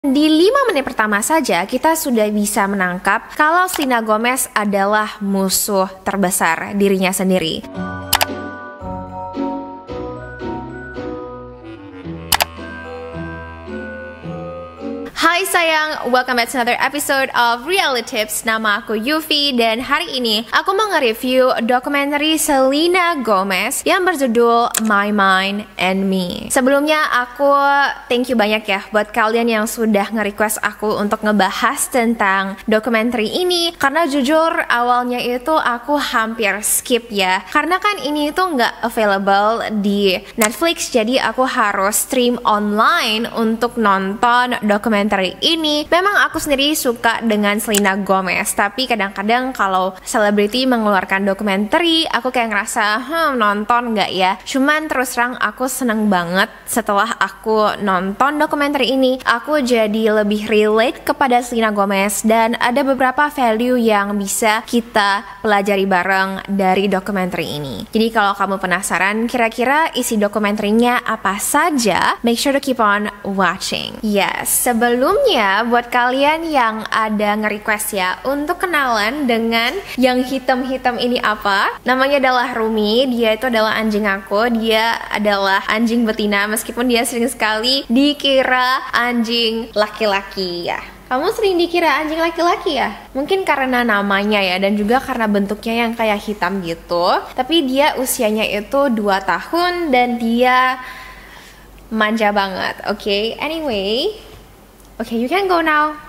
Di 5 menit pertama saja kita sudah bisa menangkap kalau Selena Gomez adalah musuh terbesar dirinya sendiri. Hai sayang, welcome back to another episode of Reality Tips. Nama aku Yufi dan hari ini aku mau nge-review dokumenter Selena Gomez yang berjudul My Mind and Me. Sebelumnya aku thank you banyak ya buat kalian yang sudah nge-request aku untuk ngebahas tentang dokumenter ini, karena jujur awalnya itu aku hampir skip ya, karena kan ini itu nggak available di Netflix, jadi aku harus stream online untuk nonton dokumenter ini. Memang aku sendiri suka dengan Selena Gomez, tapi kadang-kadang kalau selebriti mengeluarkan dokumenter, aku kayak ngerasa nonton nggak ya. Cuman terus terang aku seneng banget setelah aku nonton dokumenter ini. Aku jadi lebih relate kepada Selena Gomez dan ada beberapa value yang bisa kita pelajari bareng dari dokumenter ini. Jadi kalau kamu penasaran kira-kira isi dokumenternya apa saja, make sure to keep on watching. Yes, sebelumnya buat kalian yang ada nge-request ya untuk kenalan dengan yang hitam-hitam ini apa, namanya adalah Rumi. Dia itu adalah anjing aku. Dia adalah anjing betina meskipun dia sering sekali dikira anjing laki-laki ya. Kamu sering dikira anjing laki-laki ya? Mungkin karena namanya ya, dan juga karena bentuknya yang kayak hitam gitu. Tapi dia usianya itu 2 tahun dan dia manja banget. Oke, anyway, okay, you can go now.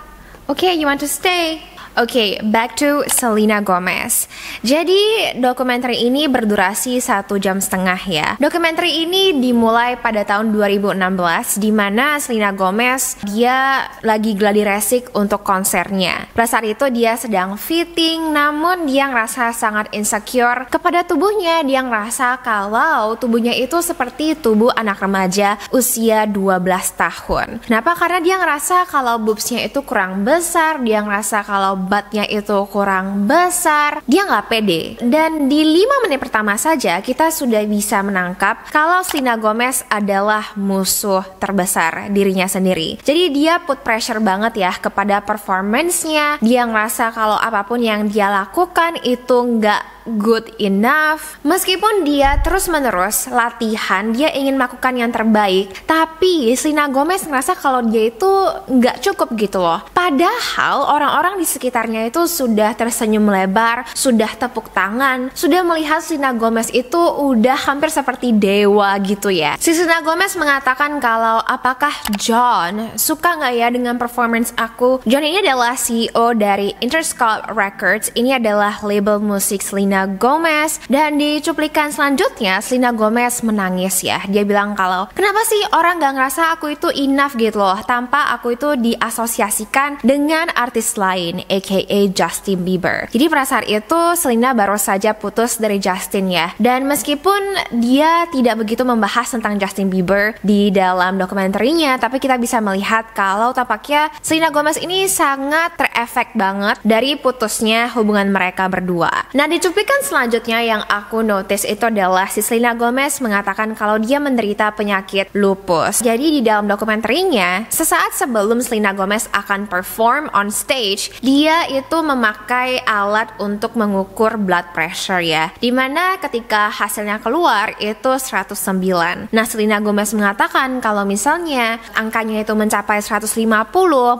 Okay, you want to stay? Okay, back to Selena Gomez. Jadi dokumenter ini berdurasi 1,5 jam ya. Dokumenter ini dimulai pada tahun 2016, di mana Selena Gomez dia lagi gladi resik untuk konsernya. Pada saat itu dia sedang fitting, namun dia ngerasa sangat insecure kepada tubuhnya. Dia ngerasa kalau tubuhnya itu seperti tubuh anak remaja usia 12 tahun. Kenapa? Karena dia ngerasa kalau boobsnya itu kurang besar, dia ngerasa kalau buttnya itu kurang besar, dia nggak pede. Dan di 5 menit pertama saja kita sudah bisa menangkap kalau Selena Gomez adalah musuh terbesar dirinya sendiri. Jadi dia put pressure banget ya kepada performance-nya. Dia ngerasa kalau apapun yang dia lakukan itu nggak good enough. Meskipun dia terus-menerus latihan, dia ingin melakukan yang terbaik, tapi Selena Gomez ngerasa kalau dia itu nggak cukup gitu loh. Padahal orang-orang di sekitarnya itu sudah tersenyum lebar, sudah tepuk tangan, sudah melihat Selena Gomez itu udah hampir seperti dewa gitu ya. Si Selena Gomez mengatakan kalau apakah John suka nggak ya dengan performance aku. John ini adalah CEO dari Interscope Records. Ini adalah label musik Selena Gomez. Dan di cuplikan selanjutnya Selena Gomez menangis ya. Dia bilang kalau kenapa sih orang gak ngerasa aku itu enough gitu loh, tanpa aku itu diasosiasikan dengan artis lain, aka Justin Bieber. Jadi pada saat itu Selena baru saja putus dari Justin ya. Dan meskipun dia tidak begitu membahas tentang Justin Bieber di dalam dokumenterinya, tapi kita bisa melihat kalau tampaknya Selena Gomez ini sangat terefek banget dari putusnya hubungan mereka berdua. Nah, di cuplikan selanjutnya yang aku notice itu adalah si Selena Gomez mengatakan kalau dia menderita penyakit lupus. Jadi di dalam dokumenterinya, sesaat sebelum Selena Gomez akan perform on stage, dia itu memakai alat untuk mengukur blood pressure ya. Dimana ketika hasilnya keluar itu 109. Nah, Selena Gomez mengatakan kalau misalnya angkanya itu mencapai 150,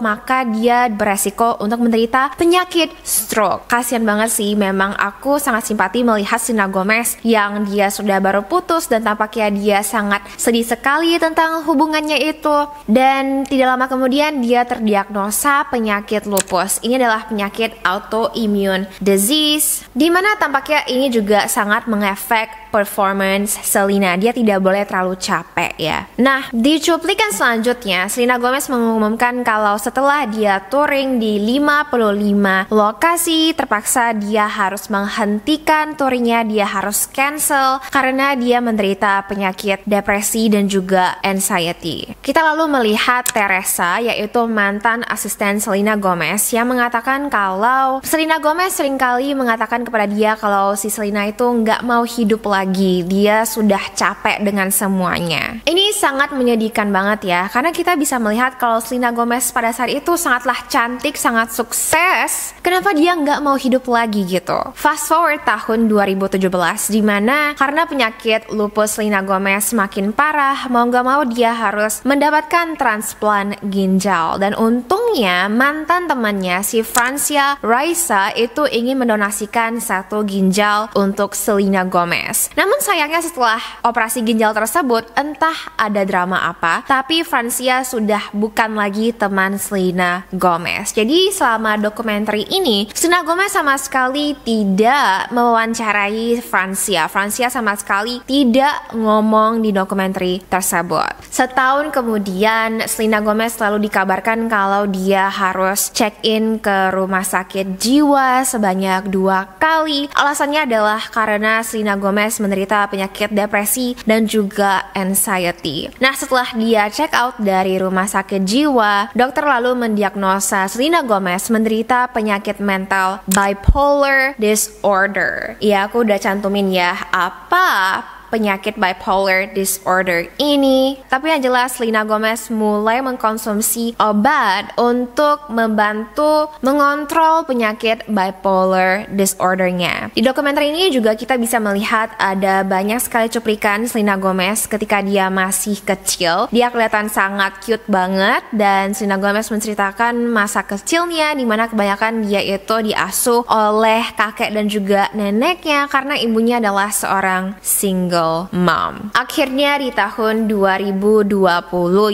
maka dia beresiko untuk menderita penyakit stroke. Kasian banget sih, memang aku sangat simpati melihat Selena Gomez yang dia sudah baru putus dan tampaknya dia sangat sedih sekali tentang hubungannya itu. Dan tidak lama kemudian dia terdiagnosa penyakit lupus. Ini adalah penyakit autoimmune disease, dimana tampaknya ini juga sangat mengefek performance Selena. Dia tidak boleh terlalu capek ya. Nah, di cuplikan selanjutnya Selena Gomez mengumumkan kalau setelah dia touring di 55 lokasi, terpaksa dia harus menghentikan touringnya, dia harus cancel karena dia menderita penyakit depresi dan juga anxiety. Kita lalu melihat Teresa, yaitu mantan asisten Selena Gomez, yang mengatakan kalau Selena Gomez seringkali mengatakan kepada dia kalau si Selena itu nggak mau hidup lagi lagi. Dia sudah capek dengan semuanya. Ini sangat menyedihkan banget ya, karena kita bisa melihat kalau Selena Gomez pada saat itu sangatlah cantik, sangat sukses. Kenapa dia nggak mau hidup lagi gitu? Fast forward tahun 2017, dimana karena penyakit lupus Selena Gomez semakin parah, mau nggak mau dia harus mendapatkan transplant ginjal. Dan untungnya mantan temannya si Francia Raisa itu ingin mendonasikan satu ginjal untuk Selena Gomez. Namun sayangnya setelah operasi ginjal tersebut, entah ada drama apa, tapi Francia sudah bukan lagi teman Selena Gomez. Jadi selama dokumenter ini, Selena Gomez sama sekali tidak mewawancarai Francia. Francia sama sekali tidak ngomong di dokumenter tersebut. Setahun kemudian, Selena Gomez selalu dikabarkan kalau dia harus check-in ke rumah sakit jiwa sebanyak 2 kali. Alasannya adalah karena Selena Gomez menderita penyakit depresi dan juga anxiety. Nah, setelah dia check out dari rumah sakit jiwa, dokter lalu mendiagnosa Selena Gomez menderita penyakit mental bipolar disorder. Ya, aku udah cantumin ya apa penyakit bipolar disorder ini. Tapi yang jelas Selena Gomez mulai mengkonsumsi obat untuk membantu mengontrol penyakit bipolar disordernya. Di dokumenter ini juga kita bisa melihat ada banyak sekali cuplikan Selena Gomez ketika dia masih kecil. Dia kelihatan sangat cute banget, dan Selena Gomez menceritakan masa kecilnya di mana kebanyakan dia itu diasuh oleh kakek dan juga neneknya karena ibunya adalah seorang single mom. Akhirnya di tahun 2020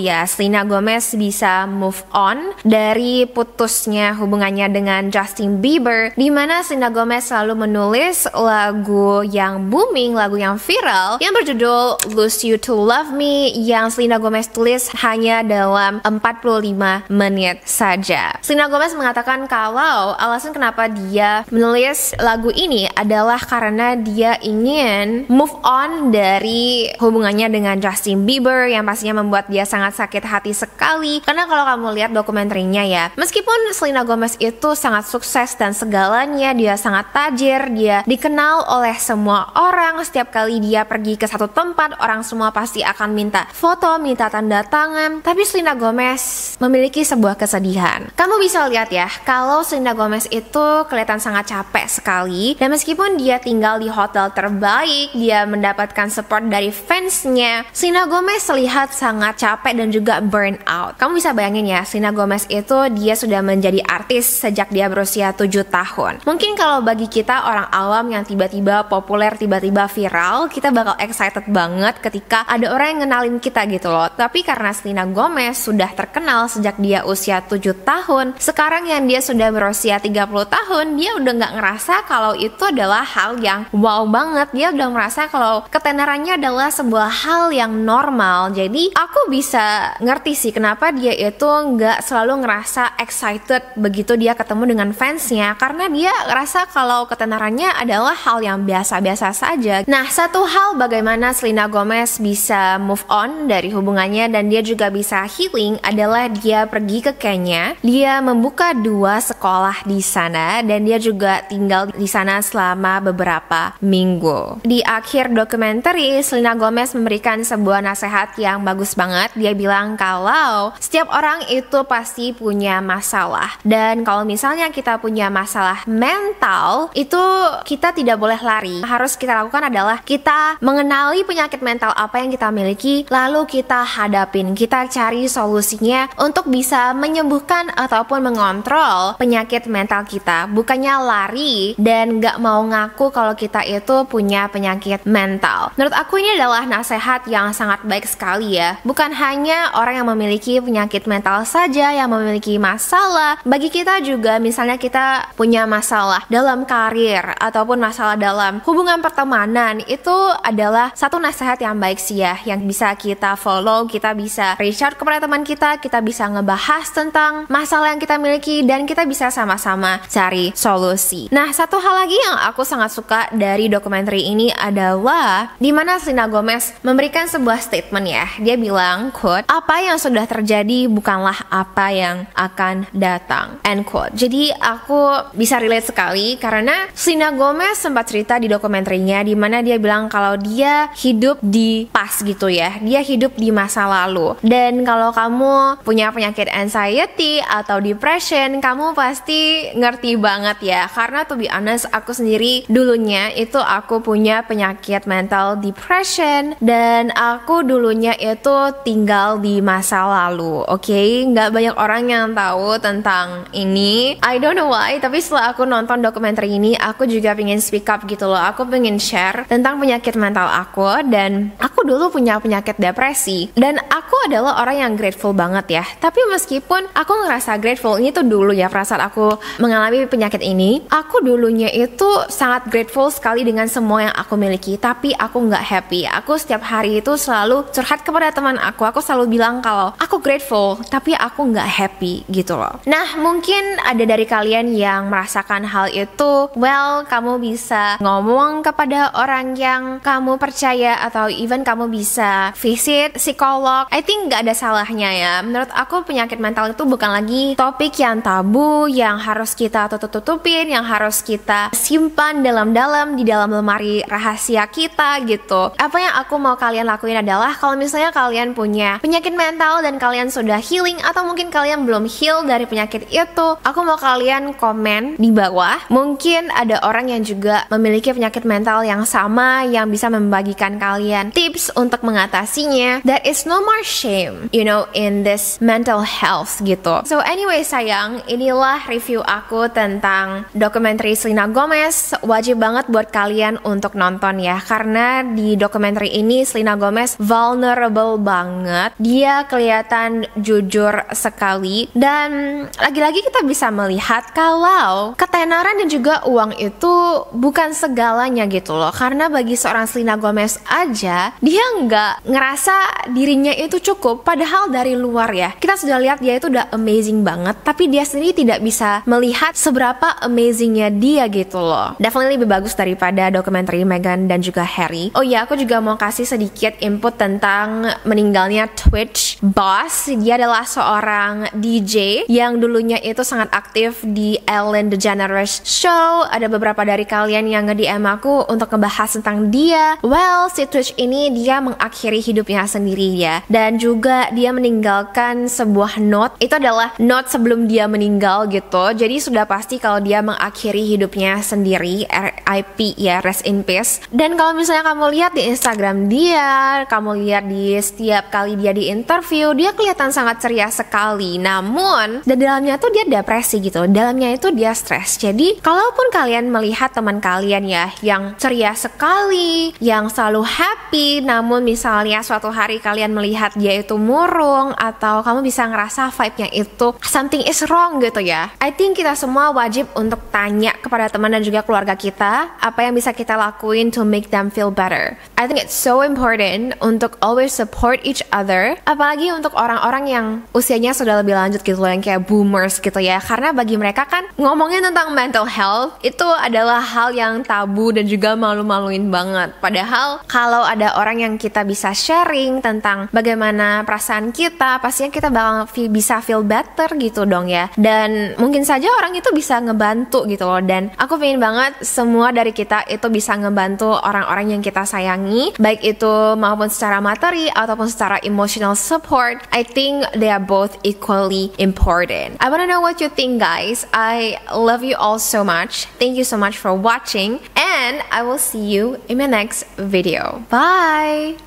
ya, Selena Gomez bisa move on dari putusnya hubungannya dengan Justin Bieber, di mana Selena Gomez selalu menulis lagu yang booming, lagu yang viral yang berjudul Lose You to Love Me, yang Selena Gomez tulis hanya dalam 45 menit saja. Selena Gomez mengatakan kalau alasan kenapa dia menulis lagu ini adalah karena dia ingin move on dari hubungannya dengan Justin Bieber yang pastinya membuat dia sangat sakit hati sekali. Karena kalau kamu lihat dokumenterinya ya, meskipun Selena Gomez itu sangat sukses dan segalanya, dia sangat tajir, dia dikenal oleh semua orang. Setiap kali dia pergi ke satu tempat, orang semua pasti akan minta foto, minta tanda tangan. Tapi Selena Gomez memiliki sebuah kesedihan. Kamu bisa lihat ya, kalau Selena Gomez itu kelihatan sangat capek sekali, dan meskipun dia tinggal di hotel terbaik, dia mendapatkan support dari fansnya, Selena Gomez terlihat sangat capek dan juga burn out. Kamu bisa bayangin ya, Selena Gomez itu dia sudah menjadi artis sejak dia berusia 7 tahun. Mungkin kalau bagi kita orang awam yang tiba-tiba populer, tiba-tiba viral, kita bakal excited banget ketika ada orang yang ngenalin kita gitu loh. Tapi karena Selena Gomez sudah terkenal sejak dia usia 7 tahun, sekarang yang dia sudah berusia 30 tahun, dia udah nggak ngerasa kalau itu adalah hal yang wow banget. Dia udah merasa kalau ketenarannya adalah sebuah hal yang normal. Jadi aku bisa ngerti sih kenapa dia itu nggak selalu ngerasa excited begitu dia ketemu dengan fansnya, karena dia ngerasa kalau ketenarannya adalah hal yang biasa-biasa saja. Nah, satu hal bagaimana Selena Gomez bisa move on dari hubungannya dan dia juga bisa healing adalah dia pergi ke Kenya. Dia membuka 2 sekolah di sana dan dia juga tinggal di sana selama beberapa minggu. Di akhir dokumenter, Selena Gomez memberikan sebuah nasihat yang bagus banget. Dia bilang kalau setiap orang itu pasti punya masalah, dan kalau misalnya kita punya masalah mental, itu kita tidak boleh lari. Harus kita lakukan adalah kita mengenali penyakit mental apa yang kita miliki, lalu kita hadapin, kita cari solusinya untuk bisa menyembuhkan ataupun mengontrol penyakit mental kita. Bukannya lari dan gak mau ngaku kalau kita itu punya penyakit mental. Menurut aku ini adalah nasihat yang sangat baik sekali ya. Bukan hanya orang yang memiliki penyakit mental saja yang memiliki masalah. Bagi kita juga, misalnya kita punya masalah dalam karir ataupun masalah dalam hubungan pertemanan, itu adalah satu nasihat yang baik sih ya, yang bisa kita follow. Kita bisa reach out kepada teman kita bisa ngebahas tentang masalah yang kita miliki, dan kita bisa sama-sama cari solusi. Nah, satu hal lagi yang aku sangat suka dari dokumenter ini adalah kedua, di mana Selena Gomez memberikan sebuah statement ya. Dia bilang, quote, "Apa yang sudah terjadi bukanlah apa yang akan datang," end quote. Jadi aku bisa relate sekali karena Selena Gomez sempat cerita di dokumenterinya di mana dia bilang kalau dia hidup di past gitu ya. Dia hidup di masa lalu. Dan kalau kamu punya penyakit anxiety atau depression, kamu pasti ngerti banget ya. Karena to be honest, aku sendiri dulunya itu aku punya penyakit mental depression dan aku dulunya itu tinggal di masa lalu. Oke, nggak banyak orang yang tahu tentang ini. I don't know why, tapi setelah aku nonton dokumenter ini, aku juga pengen speak up gitu loh. Aku pengen share tentang penyakit mental aku, dan aku dulu punya penyakit depresi. Dan aku adalah orang yang grateful banget ya. Tapi meskipun aku ngerasa grateful, ini tuh dulu ya perasaan aku mengalami penyakit ini, aku dulunya itu sangat grateful sekali dengan semua yang aku miliki. Tapi aku nggak happy. Aku setiap hari itu selalu curhat kepada teman aku selalu bilang kalau aku grateful, tapi aku nggak happy gitu loh. Nah, mungkin ada dari kalian yang merasakan hal itu. Well, kamu bisa ngomong kepada orang yang kamu percaya atau even kamu bisa visit psikolog. I think nggak ada salahnya ya. Menurut aku penyakit mental itu bukan lagi topik yang tabu, yang harus kita tutup-tutupin, yang harus kita simpan dalam-dalam di dalam lemari rahasia kita gitu. Apa yang aku mau kalian lakuin adalah kalau misalnya kalian punya penyakit mental dan kalian sudah healing atau mungkin kalian belum heal dari penyakit itu, aku mau kalian komen di bawah. Mungkin ada orang yang juga memiliki penyakit mental yang sama yang bisa membagikan kalian tips untuk mengatasinya. There is no more shame, you know, in this mental health gitu. So anyway sayang, inilah review aku tentang dokumenter Selena Gomez. Wajib banget buat kalian untuk nonton ya, karena di dokumenter ini Selena Gomez vulnerable banget. Dia kelihatan jujur sekali, dan lagi-lagi kita bisa melihat kalau ketenaran dan juga uang itu bukan segalanya gitu loh. Karena bagi seorang Selena Gomez aja, dia nggak ngerasa dirinya itu cukup, padahal dari luar ya kita sudah lihat dia itu udah amazing banget, tapi dia sendiri tidak bisa melihat seberapa amazingnya dia gitu loh. Definitely lebih bagus daripada dokumenter Meghan dan juga Harry. Oh ya, aku juga mau kasih sedikit input tentang meninggalnya Twitch boss. Dia adalah seorang DJ yang dulunya itu sangat aktif di Ellen DeGeneres Show. Ada beberapa dari kalian yang nge-DM aku untuk ngebahas tentang dia. Well, si Twitch ini dia mengakhiri hidupnya sendiri ya, dan juga dia meninggalkan sebuah note. Itu adalah note sebelum dia meninggal gitu. Jadi sudah pasti kalau dia mengakhiri hidupnya sendiri, RIP ya, rest in peace. Dan kalau misalnya kamu lihat di Instagram dia, kamu lihat di setiap kali dia di interview, dia kelihatan sangat ceria sekali. Namun di dalamnya tuh dia depresi gitu, dalamnya itu dia stres. Jadi kalaupun kalian melihat teman kalian ya yang ceria sekali, yang selalu happy, namun misalnya suatu hari kalian melihat dia itu murung, atau kamu bisa ngerasa vibe-nya itu something is wrong gitu ya, I think kita semua wajib untuk tanya kepada teman dan juga keluarga kita apa yang bisa kita lakuin to make them feel better. I think it's so important untuk always support each other, apalagi untuk orang-orang yang usianya sudah lebih lanjut gitu loh, yang kayak boomers gitu ya. Karena bagi mereka kan ngomongin tentang mental health itu adalah hal yang tabu dan juga malu-maluin banget. Padahal kalau ada orang yang kita bisa sharing tentang bagaimana perasaan kita, pastinya kita bakal bisa feel better gitu dong ya. Dan mungkin saja orang itu bisa ngebantu gitu loh. Dan aku pengen banget semua dari kita itu bisa ngebantu orang-orang yang kita sayangi, baik itu maupun secara materi ataupun secara emotional support. I think they are both equally important. I wanna know what you think, guys. I love you all so much. Thank you so much for watching, and I will see you in my next video. Bye!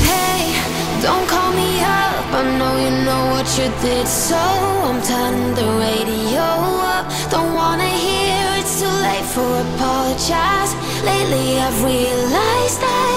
Hey, don't call me up, I know you know what you did, so I'm turning the radio up. Don't wanna hear it's too late for apologize. Lately I've realized that